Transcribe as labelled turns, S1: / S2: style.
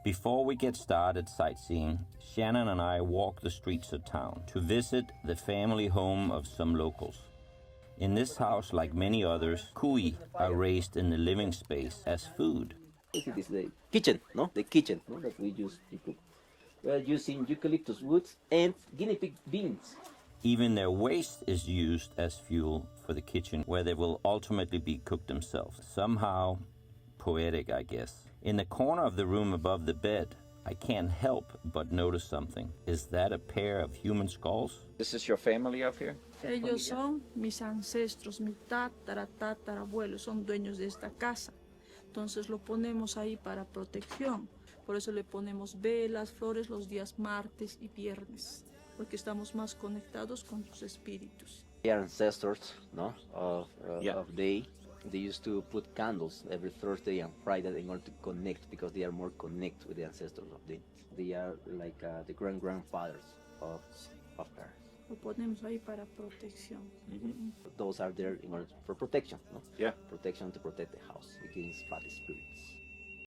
S1: Before we get started sightseeing, Shannon and I walk the streets of town to visit the family home of some locals. In this house, like many others, cuy are raised in the living space as food.
S2: This is the kitchen, no? The kitchen, no? That we use to cook. We are using eucalyptus woods and guinea pig beans.
S1: Even their waste is used as fuel for the kitchen, where they will ultimately be cooked themselves. Somehow poetic, I guess. In the corner of the room above the bed, I can't help but notice something. Is that a pair of human skulls?
S3: This is your family up here?
S4: Ellos son mis ancestros, mi tatarabuelos, son dueños de esta casa. Entonces lo ponemos ahí para protección. Por eso le ponemos velas, flores los días martes y viernes, porque estamos más conectados con sus espíritus.
S2: Their ancestors, no, of day, they used to put candles every Thursday and Friday in order to connect, because they are more connected with the ancestors of them. They are like the grandfathers of her.
S4: Lo ponemos ahí para protección.
S2: Those are there in order for protection, no?
S3: Yeah.
S2: Protection to protect the house against bad spirits.